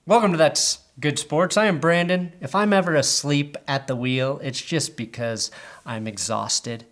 Welcome to That's Good Sports. I am Brandon. If I'm ever asleep at the wheel, it's just because I'm exhausted.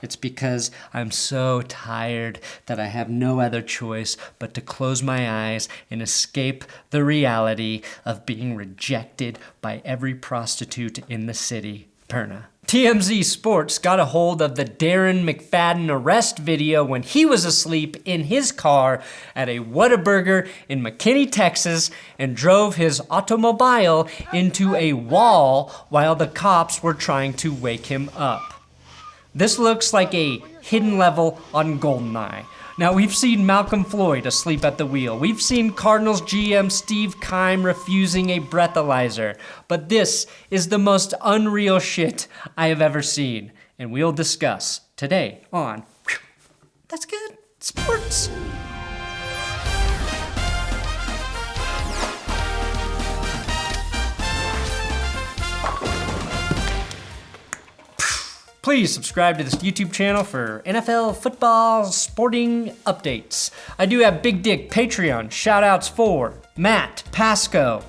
It's because I'm so tired that I have no other choice but to close my eyes and escape the reality of being rejected by every prostitute in the city. Perna. TMZ Sports got a hold of the Darren McFadden arrest video when he was asleep in his car at a Whataburger in McKinney, Texas, and drove his automobile into a wall while the cops were trying to wake him up. This looks like a hidden level on GoldenEye. Now, we've seen Malcolm Floyd asleep at the wheel. We've seen Cardinals GM Steve Keim refusing a breathalyzer. But this is the most unreal shit I have ever seen. And we'll discuss today on That's Good Sports. Please subscribe to this YouTube channel for NFL, football, sporting updates. I do have Big Dick Patreon shoutouts for Matt, Pasco,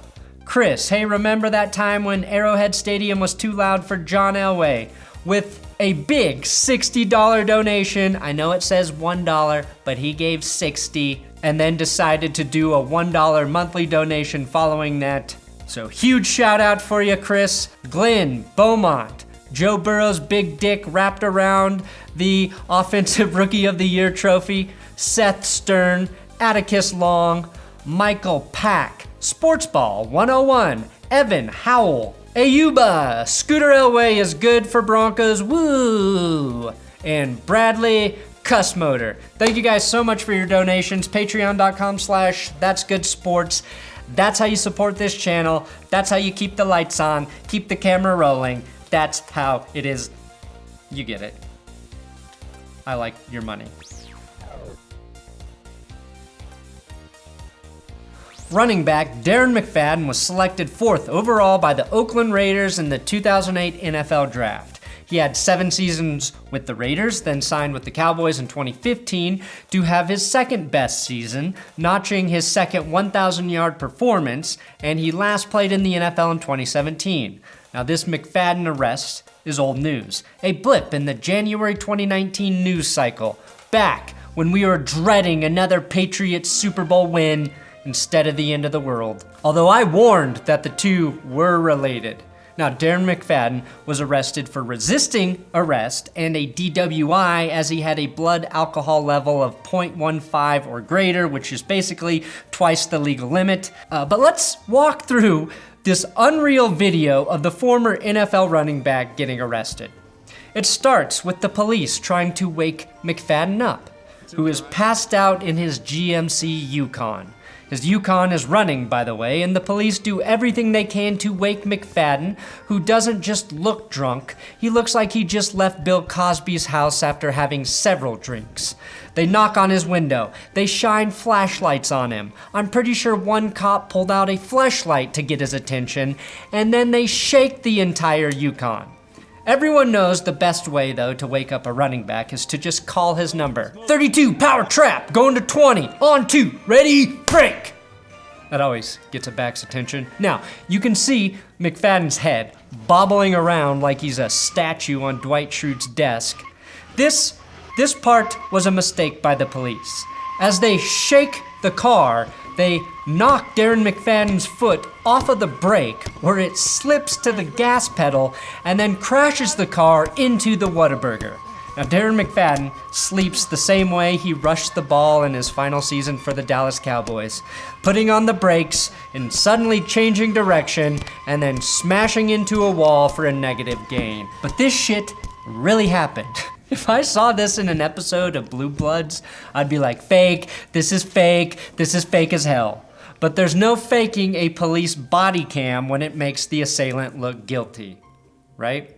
Chris. Hey, remember that time when Arrowhead Stadium was too loud for John Elway? With a big $60 donation. I know it says $1, but he gave $60 and then decided to do a $1 monthly donation following that. So huge shout out for you, Chris. Glenn Beaumont. Joe Burrow's big dick wrapped around the Offensive Rookie of the Year trophy. Seth Stern, Atticus Long, Michael Pack, Sportsball 101, Evan Howell, Ayuba, Scooter Elway is good for Broncos, woo, and Bradley Cussmotor. Thank you guys so much for your donations. Patreon.com/ThatsGoodSports. That's how you support this channel. That's how you keep the lights on, keep the camera rolling. That's how it is. You get it. I like your money. Running back Darren McFadden was selected 4th overall by the Oakland Raiders in the 2008 NFL Draft. He had 7 seasons with the Raiders, then signed with the Cowboys in 2015 to have his second best season, notching his second 1,000-yard performance, and he last played in the NFL in 2017. Now, this McFadden arrest is old news, a blip in the January 2019 news cycle, back when we were dreading another Patriots Super Bowl win instead of the end of the world. Although I warned that the two were related. Now, Darren McFadden was arrested for resisting arrest and a DWI as he had a blood alcohol level of 0.15 or greater, which is basically twice the legal limit. But let's walk through this unreal video of the former NFL running back getting arrested. It starts with the police trying to wake McFadden up, who is passed out in his GMC Yukon. His Yukon is running, by the way, and the police do everything they can to wake McFadden, who doesn't just look drunk, he looks like he just left Bill Cosby's house after having several drinks. They knock on his window. They shine flashlights on him. I'm pretty sure one cop pulled out a flashlight to get his attention, and then they shake the entire Yukon. Everyone knows the best way, though, to wake up a running back is to just call his number. 32, power trap, going to 20, on 2, ready, break. That always gets a back's attention. Now, you can see McFadden's head bobbling around like he's a statue on Dwight Schrute's desk. This part was a mistake by the police. As they shake the car, they knock Darren McFadden's foot off of the brake where it slips to the gas pedal and then crashes the car into the Whataburger. Now, Darren McFadden sleeps the same way he rushed the ball in his final season for the Dallas Cowboys, putting on the brakes and suddenly changing direction and then smashing into a wall for a negative gain. But this shit really happened. If I saw this in an episode of Blue Bloods, I'd be like, fake, this is fake as hell. But there's no faking a police body cam when it makes the assailant look guilty, right?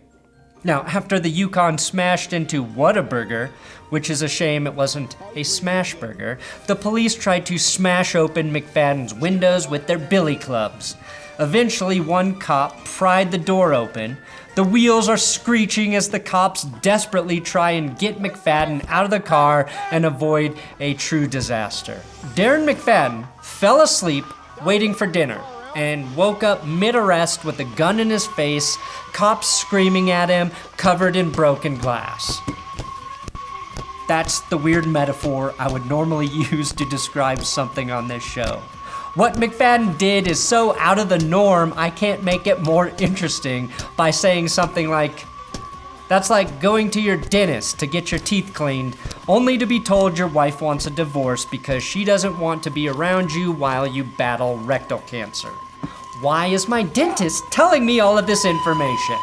Now, after the Yukon smashed into Whataburger, which is a shame it wasn't a smash burger, the police tried to smash open McFadden's windows with their billy clubs. Eventually, one cop pried the door open. The wheels are screeching as the cops desperately try and get McFadden out of the car and avoid a true disaster. Darren McFadden fell asleep waiting for dinner. and woke up mid-arrest with a gun in his face, cops screaming at him, covered in broken glass. That's the weird metaphor I would normally use to describe something on this show. What McFadden did is so out of the norm, I can't make it more interesting by saying something like, that's like going to your dentist to get your teeth cleaned, only to be told your wife wants a divorce because she doesn't want to be around you while you battle rectal cancer. Why is my dentist telling me all of this information?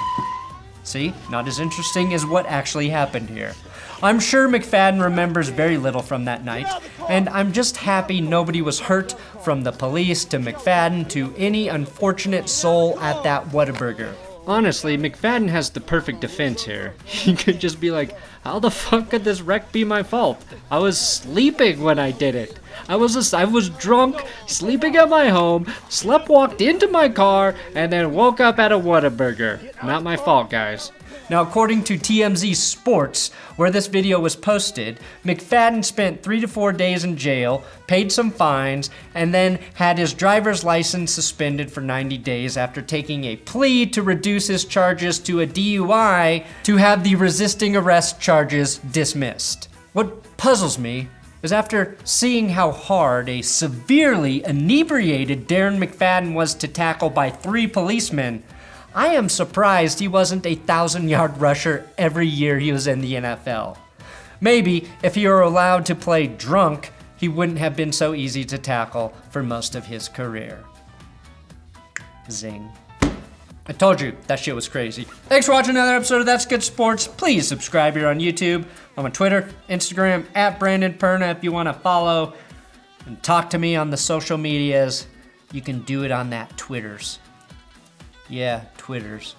See, not as interesting as what actually happened here. I'm sure McFadden remembers very little from that night, and I'm just happy nobody was hurt, from the police to McFadden to any unfortunate soul at that Whataburger. Honestly, McFadden has the perfect defense here. He could just be like, how the fuck could this wreck be my fault? I was sleeping when I did it. I was drunk, sleeping at my home, sleptwalked into my car, and then woke up at a Whataburger. Not my fault, guys. Now, according to TMZ Sports, where this video was posted, McFadden spent 3 to 4 days in jail, paid some fines, and then had his driver's license suspended for 90 days after taking a plea to reduce his charges to a DUI to have the resisting arrest charges dismissed. What puzzles me is after seeing how hard a severely inebriated Darren McFadden was to tackle by 3 policemen, I am surprised he wasn't a 1,000-yard rusher every year he was in the NFL. Maybe if he were allowed to play drunk, he wouldn't have been so easy to tackle for most of his career. Zing. I told you, that shit was crazy. Thanks for watching another episode of That's Good Sports. Please subscribe here on YouTube. I'm on Twitter, Instagram, @BrandonPerna if you want to follow and talk to me on the social medias. You can do it on that Twitters. Yeah, Twitters.